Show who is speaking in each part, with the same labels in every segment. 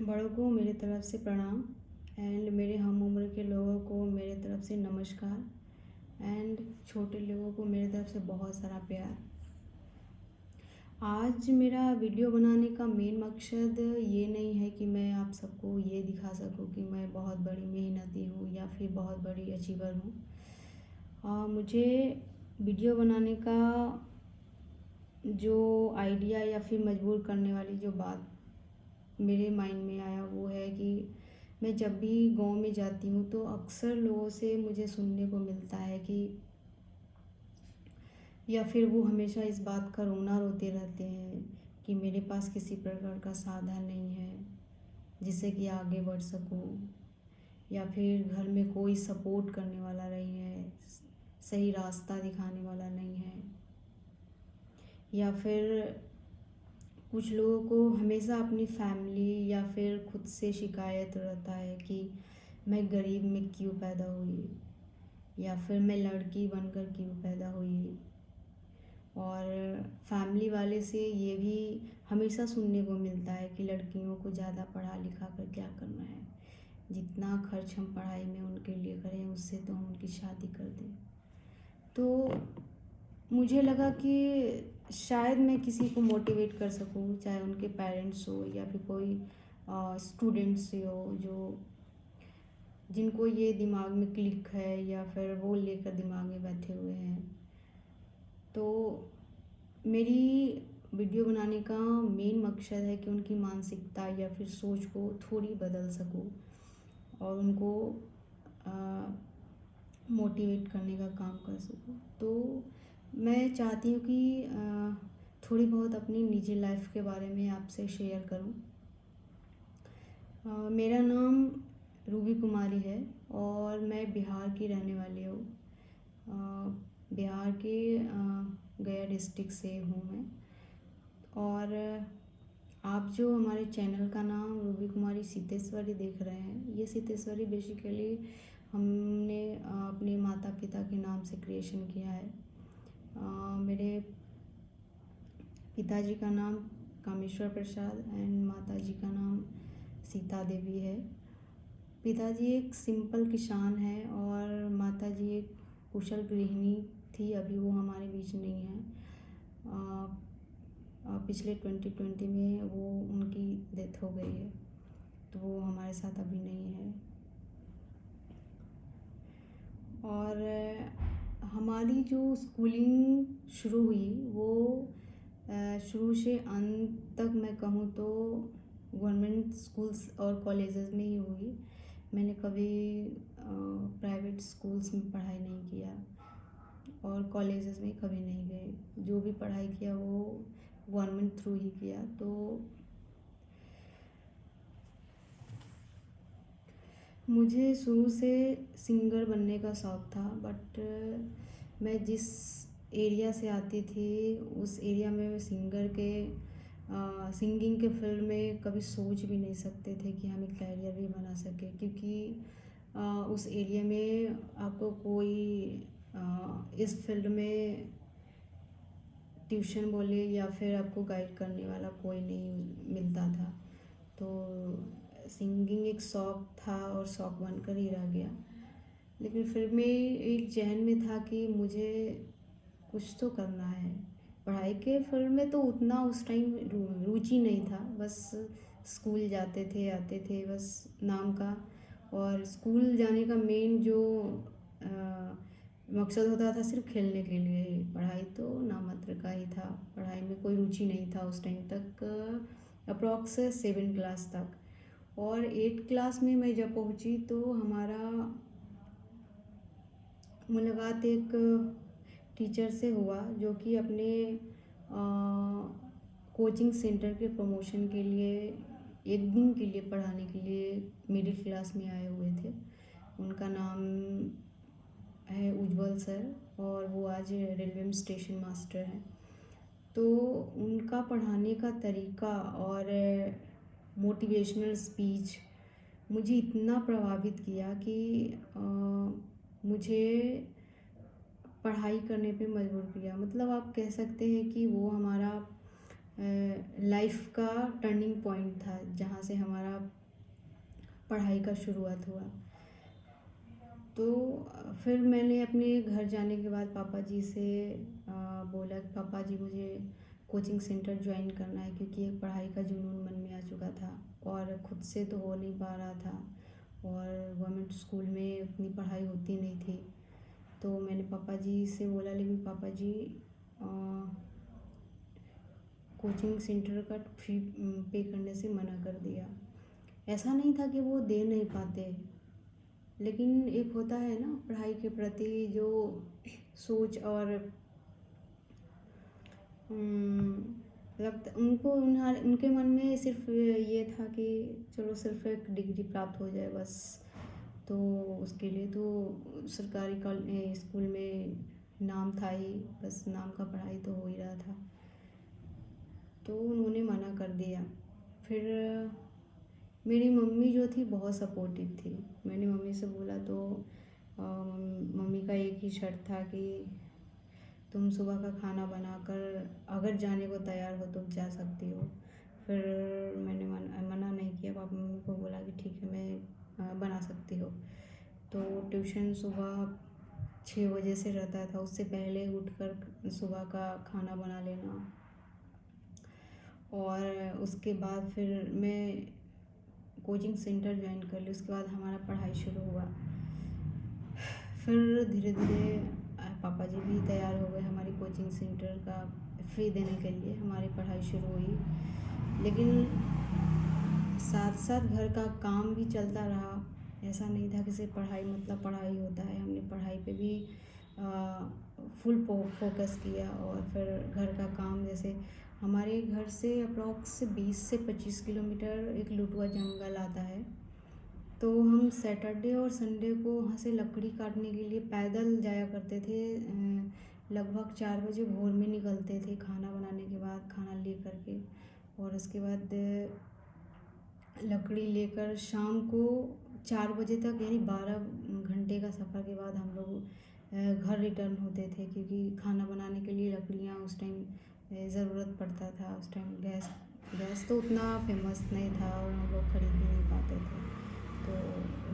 Speaker 1: बड़ों को मेरे तरफ से प्रणाम एंड मेरे हम उम्र के लोगों को मेरे तरफ से नमस्कार एंड छोटे लोगों को मेरे तरफ से बहुत सारा प्यार। आज मेरा वीडियो बनाने का मेन मकसद ये नहीं है कि मैं आप सबको ये दिखा सकूं कि मैं बहुत बड़ी मेहनती हूँ या फिर बहुत बड़ी अचीवर हूँ। मुझे वीडियो बनाने का जो आइडिया या फिर मजबूर करने वाली जो बात मेरे माइंड में आया वो है कि मैं जब भी गांव में जाती हूँ तो अक्सर लोगों से मुझे सुनने को मिलता है कि या फिर वो हमेशा इस बात का रोना रोते रहते हैं कि मेरे पास किसी प्रकार का साधन नहीं है जिससे कि आगे बढ़ सकूँ, या फिर घर में कोई सपोर्ट करने वाला नहीं है, सही रास्ता दिखाने वाला नहीं है, या फिर कुछ लोगों को हमेशा अपनी फैमिली या फिर खुद से शिकायत रहता है कि मैं गरीब में क्यों पैदा हुई, या फिर मैं लड़की बनकर क्यों पैदा हुई। और फैमिली वाले से ये भी हमेशा सुनने को मिलता है कि लड़कियों को ज़्यादा पढ़ा लिखा कर क्या करना है, जितना खर्च हम पढ़ाई में उनके लिए करें उससे तो हम उनकी शादी कर दें। तो मुझे लगा कि शायद मैं किसी को मोटिवेट कर सकूं, चाहे उनके पेरेंट्स हो या फिर कोई स्टूडेंट्स हो जो जिनको ये दिमाग में क्लिक है या फिर वो लेकर दिमाग में बैठे हुए हैं। तो मेरी वीडियो बनाने का मेन मकसद है कि उनकी मानसिकता या फिर सोच को थोड़ी बदल सकूं और उनको मोटिवेट करने का काम कर सकूं। तो मैं चाहती हूँ कि थोड़ी बहुत अपनी निजी लाइफ के बारे में आपसे शेयर करूँ। मेरा नाम रूबी कुमारी है और मैं बिहार की रहने वाली हूँ। बिहार के गया डिस्ट्रिक्ट से हूँ मैं। और आप जो हमारे चैनल का नाम रूबी कुमारी सीतेश्वरी देख रहे हैं, ये सीतेश्वरी बेसिकली हमने अपने माता पिता के नाम से क्रिएशन किया है। मेरे पिताजी का नाम कामेश्वर प्रसाद एंड माताजी का नाम सीता देवी है। पिताजी एक सिंपल किसान है और माताजी एक कुशल गृहिणी थी। अभी वो हमारे बीच नहीं है। पिछले 2020 में वो उनकी डेथ हो गई है, तो वो हमारे साथ अभी नहीं है। और हमारी जो स्कूलिंग शुरू हुई वो शुरू से अंत तक मैं कहूँ तो गवर्नमेंट स्कूल्स और कॉलेजेस में ही हुई। मैंने कभी प्राइवेट स्कूल्स में पढ़ाई नहीं किया और कॉलेजेस में कभी नहीं गए। जो भी पढ़ाई किया वो गवर्नमेंट थ्रू ही किया। तो मुझे शुरू से सिंगर बनने का शौक़ था, बट मैं जिस एरिया से आती थी उस एरिया में सिंगर के सिंगिंग के फील्ड में कभी सोच भी नहीं सकते थे कि हम एक कैरियर भी बना सकें, क्योंकि उस एरिया में आपको कोई इस फील्ड में ट्यूशन बोले या फिर आपको गाइड करने वाला कोई नहीं मिलता था। तो सिंगिंग एक शौक़ था और शौक़ बनकर ही रह गया। लेकिन फिर मैं एक जहन में था कि मुझे कुछ तो करना है। पढ़ाई के फील्ड में तो उतना उस टाइम रुचि नहीं था, बस स्कूल जाते थे आते थे बस नाम का। और स्कूल जाने का मेन जो मकसद होता था सिर्फ खेलने के लिए ही। पढ़ाई तो नामात्र का ही था, पढ़ाई में कोई रुचि नहीं था उस टाइम तक, अप्रॉक्स 7 क्लास तक। और 8 क्लास में मैं जब पहुंची तो हमारा मुलाकात एक टीचर से हुआ जो कि अपने कोचिंग सेंटर के प्रमोशन के लिए एक दिन के लिए पढ़ाने के लिए मिडिल क्लास में आए हुए थे। उनका नाम है उज्जवल सर और वो आज रेलवे में स्टेशन मास्टर हैं। तो उनका पढ़ाने का तरीका और मोटिवेशनल स्पीच मुझे इतना प्रभावित किया कि मुझे पढ़ाई करने पे मजबूर किया। मतलब आप कह सकते हैं कि वो हमारा लाइफ का टर्निंग पॉइंट था, जहाँ से हमारा पढ़ाई का शुरुआत हुआ। तो फिर मैंने अपने घर जाने के बाद पापा जी से बोला कि पापा जी मुझे कोचिंग सेंटर ज्वाइन करना है, क्योंकि एक पढ़ाई का जुनून मन में आ चुका था और खुद से तो हो नहीं पा रहा था और गवर्नमेंट स्कूल में उतनी पढ़ाई होती नहीं थी। तो मैंने पापा जी से बोला, लेकिन पापा जी कोचिंग सेंटर का फ़ी पे करने से मना कर दिया। ऐसा नहीं था कि वो दे नहीं पाते, लेकिन एक होता है ना पढ़ाई के प्रति जो सोच और लगता उनको उनके मन में सिर्फ ये था कि चलो सिर्फ एक डिग्री प्राप्त हो जाए बस। तो उसके लिए तो सरकारी स्कूल में नाम था ही, बस नाम का पढ़ाई तो हो ही रहा था, तो उन्होंने मना कर दिया। फिर मेरी मम्मी जो थी बहुत सपोर्टिव थी। मैंने मम्मी से बोला तो मम्मी का एक ही शर्त था कि तुम सुबह का खाना बनाकर अगर जाने को तैयार हो तो जा सकती हो। फिर मैंने मना नहीं किया। पापा मम्मी को बोला कि ठीक है मैं बना सकती हो। तो ट्यूशन सुबह 6 बजे से रहता था, उससे पहले उठकर सुबह का खाना बना लेना और उसके बाद फिर मैं कोचिंग सेंटर ज्वाइन कर ली। उसके बाद हमारा पढ़ाई शुरू हुआ। फिर धीरे धीरे पापा जी भी तैयार हो गए हमारी कोचिंग सेंटर का फ़ी देने के लिए। हमारी पढ़ाई शुरू हुई, लेकिन साथ साथ घर का काम भी चलता रहा। ऐसा नहीं था कि सिर्फ पढ़ाई मतलब पढ़ाई होता है। हमने पढ़ाई पे भी फुल फोकस किया और फिर घर का काम, जैसे हमारे घर से अप्रॉक्स 20 से 25 किलोमीटर एक लुटुआ जंगल आता है। तो हम सैटरडे और संडे को वहाँ से लकड़ी काटने के लिए पैदल जाया करते थे। लगभग 4 बजे भोर में निकलते थे खाना बनाने के बाद, खाना ले करके, और उसके बाद लकड़ी लेकर शाम को 4 बजे तक, यानी 12 घंटे का सफ़र के बाद हम लोग घर रिटर्न होते थे, क्योंकि खाना बनाने के लिए लकड़ियाँ उस टाइम ज़रूरत पड़ता था। उस टाइम गैस तो उतना फेमस नहीं था और हम लोग खरीद भी नहीं पाते थे, तो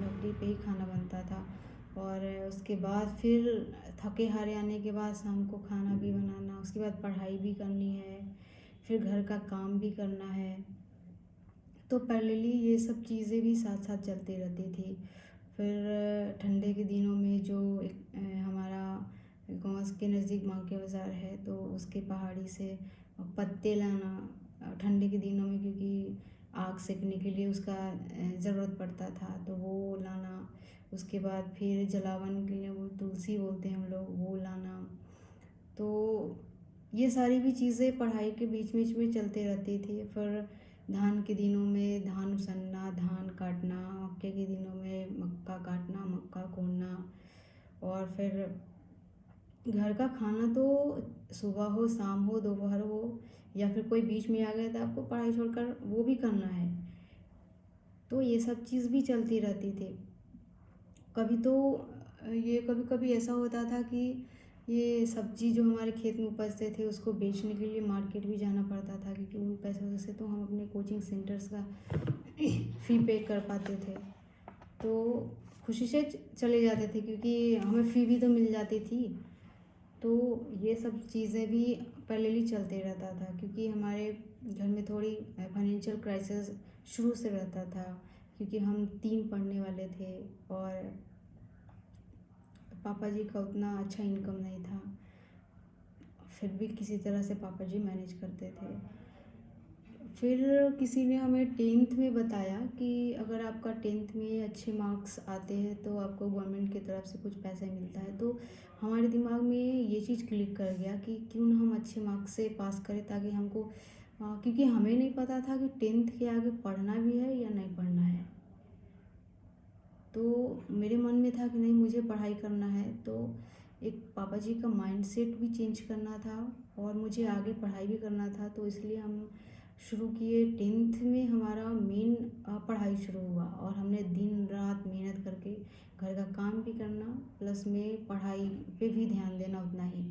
Speaker 1: लकड़ी पे ही खाना बनता था। और उसके बाद फिर थके हारे आने के बाद शाम को खाना भी बनाना, उसके बाद पढ़ाई भी करनी है, फिर घर का काम भी करना है। तो पैरेलली ये सब चीज़ें भी साथ साथ चलती रहती थी। फिर ठंडे के दिनों में जो हमारा गाँव के नज़दीक मांके बाज़ार है, तो उसके पहाड़ी से पत्ते लाना ठंडे के दिनों में, क्योंकि आग सेकने के लिए उसका ज़रूरत पड़ता था, तो वो लाना। उसके बाद फिर जलावन के लिए वो तुलसी बोलते हैं हम लोग, वो लाना। तो ये सारी भी चीज़ें पढ़ाई के बीच बीच में चलते रहती थी। फिर धान के दिनों में धान उसनना, धान काटना, मक्के के दिनों में मक्का काटना, मक्का कोड़ना, और फिर घर का खाना तो सुबह हो, शाम हो, दोपहर हो, या फिर कोई बीच में आ गया था आपको पढ़ाई छोड़कर, वो भी करना है। तो ये सब चीज़ भी चलती रहती थी। कभी तो ये कभी कभी ऐसा होता था कि ये सब्जी जो हमारे खेत में उपजते थे उसको बेचने के लिए मार्केट भी जाना पड़ता था, क्योंकि उन पैसों से तो हम अपने कोचिंग सेंटर्स का फ़ी पे कर पाते थे। तो खुशी से चले जाते थे, क्योंकि हमें फ़ी भी तो मिल जाती थी। तो ये सब चीज़ें भी पैरेलली चलते रहता था, क्योंकि हमारे घर में थोड़ी फाइनेंशियल क्राइसिस शुरू से रहता था, क्योंकि हम 3 पढ़ने वाले थे और पापा जी का उतना अच्छा इनकम नहीं था। फिर भी किसी तरह से पापा जी मैनेज करते थे। फिर किसी ने हमें 10th में बताया कि अगर आपका 10th में अच्छे मार्क्स आते हैं तो आपको गवर्नमेंट की तरफ से कुछ पैसे मिलता है। तो हमारे दिमाग में ये चीज़ क्लिक कर गया कि क्यों ना हम अच्छे मार्क्स से पास करें, ताकि हमको क्योंकि हमें नहीं पता था कि 10th के आगे पढ़ना भी है या नहीं पढ़ना है। तो मेरे मन में था कि नहीं, मुझे पढ़ाई करना है। तो एक पापा जी का माइंडसेट भी चेंज करना था और मुझे आगे पढ़ाई भी करना था, तो इसलिए हम शुरू किए। 10th में हमारा मेन पढ़ाई शुरू हुआ और हमने दिन रात मेहनत करके घर का काम भी करना, प्लस में पढ़ाई पे भी ध्यान देना उतना ही,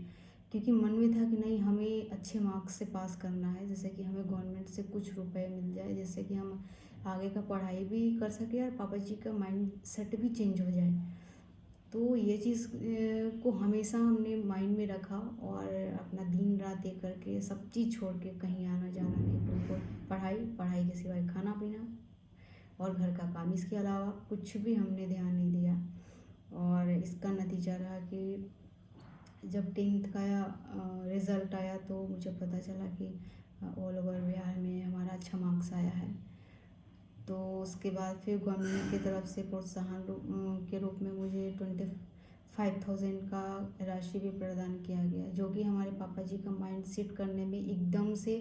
Speaker 1: क्योंकि मन में था कि नहीं, हमें अच्छे मार्क्स से पास करना है, जैसे कि हमें गवर्नमेंट से कुछ रुपए मिल जाए, जैसे कि हम आगे का पढ़ाई भी कर सके और पापा जी का माइंड सेट भी चेंज हो जाए। तो ये चीज़ को हमेशा हमने माइंड में रखा और अपना दिन रात एक करके सब चीज़ छोड़ के कहीं आना जाना नहीं, बिल्कुल पढ़ाई पढ़ाई के सिवाय खाना पीना और घर का काम, इसके अलावा कुछ भी हमने ध्यान नहीं दिया। और इसका नतीजा रहा कि जब 10th का रिज़ल्ट आया तो मुझे पता चला कि ऑल ओवर बिहार में हमारा अच्छा मार्क्स आया है। तो उसके बाद फिर गवर्नमेंट की तरफ से प्रोत्साहन के रूप में मुझे 25,000 का राशि भी प्रदान किया गया, जो कि हमारे पापा जी का माइंड सेट करने में एकदम से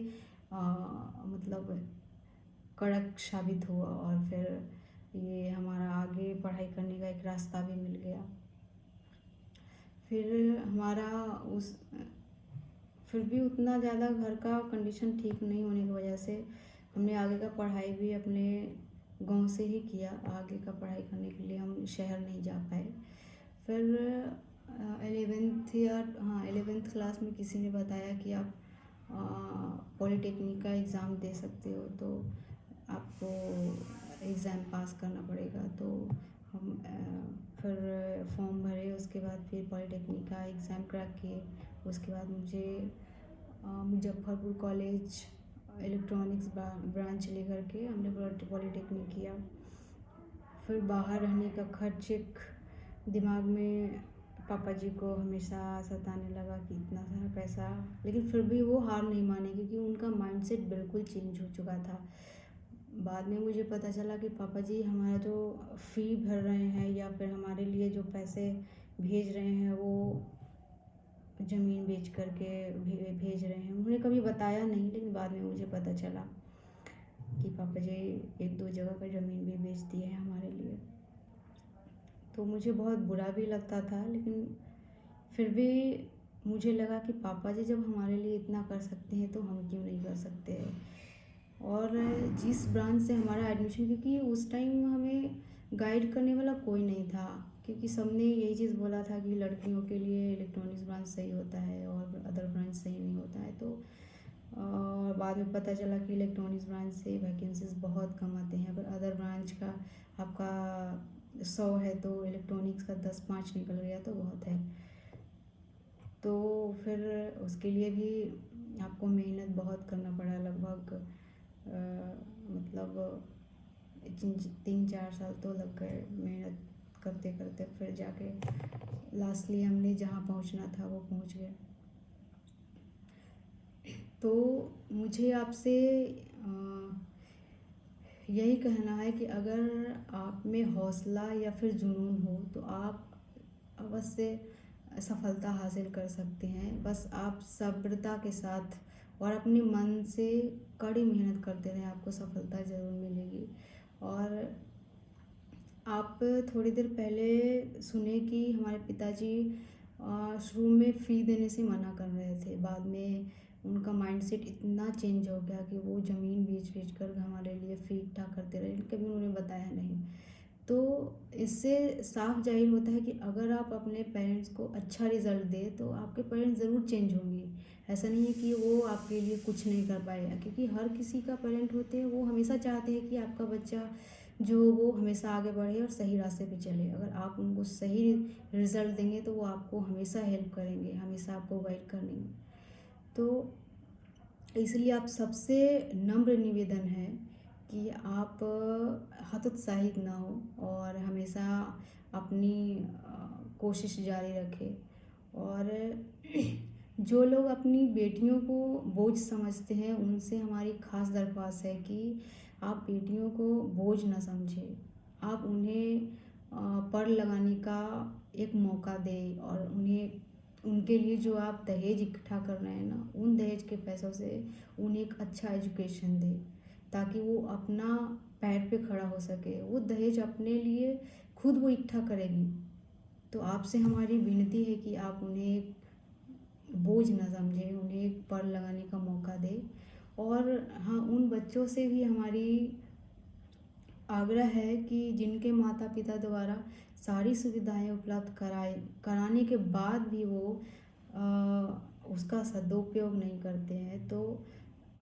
Speaker 1: मतलब कड़क साबित हुआ और फिर ये हमारा आगे पढ़ाई करने का एक रास्ता भी मिल गया। फिर हमारा उस फिर भी उतना ज़्यादा घर का कंडीशन ठीक नहीं होने की वजह से हमने आगे का पढ़ाई भी अपने गांव से ही किया। आगे का पढ़ाई करने के लिए हम शहर नहीं जा पाए। फिर 11th क्लास में किसी ने बताया कि आप पॉलिटेक्निक का एग्ज़ाम दे सकते हो, तो आपको एग्ज़ाम पास करना पड़ेगा। तो हम फिर फॉर्म भरे, उसके बाद फिर पॉलिटेक्निक का एग्ज़ाम क्रैक किए। उसके बाद मुझे मुजफ्फरपुर कॉलेज इलेक्ट्रॉनिक्स ब्रांच लेकर के हमने पॉलिटेक्निक किया। फिर बाहर रहने का खर्च एक दिमाग में पापा जी को हमेशा सताने लगा कि इतना सारा पैसा, लेकिन फिर भी वो हार नहीं माने क्योंकि उनका माइंडसेट बिल्कुल चेंज हो चुका था। बाद में मुझे पता चला कि पापा जी हमारा जो फ़ी भर रहे हैं या फिर हमारे लिए जो पैसे भेज रहे हैं वो ज़मीन बेच करके भेज रहे हैं। उन्होंने कभी बताया नहीं, लेकिन बाद में मुझे पता चला कि पापा जी 1-2 जगह पर ज़मीन भी बेच दिए हैं हमारे लिए। तो मुझे बहुत बुरा भी लगता था, लेकिन फिर भी मुझे लगा कि पापा जी जब हमारे लिए इतना कर सकते हैं तो हम क्यों नहीं कर सकते हैं। और जिस ब्रांच से हमारा एडमिशन, क्योंकि उस टाइम हमें गाइड करने वाला कोई नहीं था, क्योंकि सबने यही चीज़ बोला था कि लड़कियों के लिए इलेक्ट्रॉनिक्स ब्रांच सही होता है और अदर ब्रांच सही नहीं होता है। तो और बाद में पता चला कि इलेक्ट्रॉनिक्स ब्रांच से वैकेंसीज बहुत कम आते हैं। अगर अदर ब्रांच का आपका 100 है तो इलेक्ट्रॉनिक्स का 10-5 निकल गया तो बहुत है। तो फिर उसके लिए भी आपको मेहनत बहुत करना पड़ा, लगभग मतलब 3-4 साल तो लग गए मेहनत करते करते। फिर जाके लास्टली हमने जहाँ पहुँचना था वो पहुँच गए। तो मुझे आपसे यही कहना है कि अगर आप में हौसला या फिर जुनून हो तो आप अवश्य सफलता हासिल कर सकते हैं। बस आप सब्रता के साथ और अपने मन से कड़ी मेहनत करते रहें, आपको सफलता ज़रूर मिलेगी। और आप थोड़ी देर पहले सुने कि हमारे पिताजी शुरू में फ़ी देने से मना कर रहे थे, बाद में उनका माइंडसेट इतना चेंज हो गया कि वो ज़मीन बेच कर हमारे लिए फ़ी इकट्ठा करते रहे, कभी उन्होंने बताया नहीं। तो इससे साफ जाहिर होता है कि अगर आप अपने पेरेंट्स को अच्छा रिज़ल्ट दें तो आपके पेरेंट्स ज़रूर चेंज होंगे। ऐसा नहीं है कि वो आपके लिए कुछ नहीं कर पाएगा, क्योंकि हर किसी का पेरेंट होते हैं वो हमेशा चाहते हैं कि आपका बच्चा जो वो हमेशा आगे बढ़े और सही रास्ते पे चले। अगर आप उनको सही रिज़ल्ट देंगे तो वो आपको हमेशा हेल्प करेंगे, हमेशा आपको गाइड करेंगे। तो इसलिए आप सबसे नम्र निवेदन है कि आप हतोत्साहित ना हो और हमेशा अपनी कोशिश जारी रखें। और जो लोग अपनी बेटियों को बोझ समझते हैं उनसे हमारी ख़ास दरख्वास्त है कि आप बेटियों को बोझ ना समझें, आप उन्हें पर लगाने का एक मौका दें और उन्हें उनके लिए जो आप दहेज इकट्ठा कर रहे हैं ना, उन दहेज के पैसों से उन्हें एक अच्छा एजुकेशन दें ताकि वो अपना पैर पे खड़ा हो सके। वो दहेज अपने लिए खुद वो इकट्ठा करेगी। तो आपसे हमारी विनती है कि आप उन्हें बोझ ना समझें, उन्हें एक पर लगाने का मौका दें। और हाँ, उन बच्चों से भी हमारी आग्रह है कि जिनके माता पिता द्वारा सारी सुविधाएं उपलब्ध कराने के बाद भी वो उसका सदुपयोग नहीं करते हैं, तो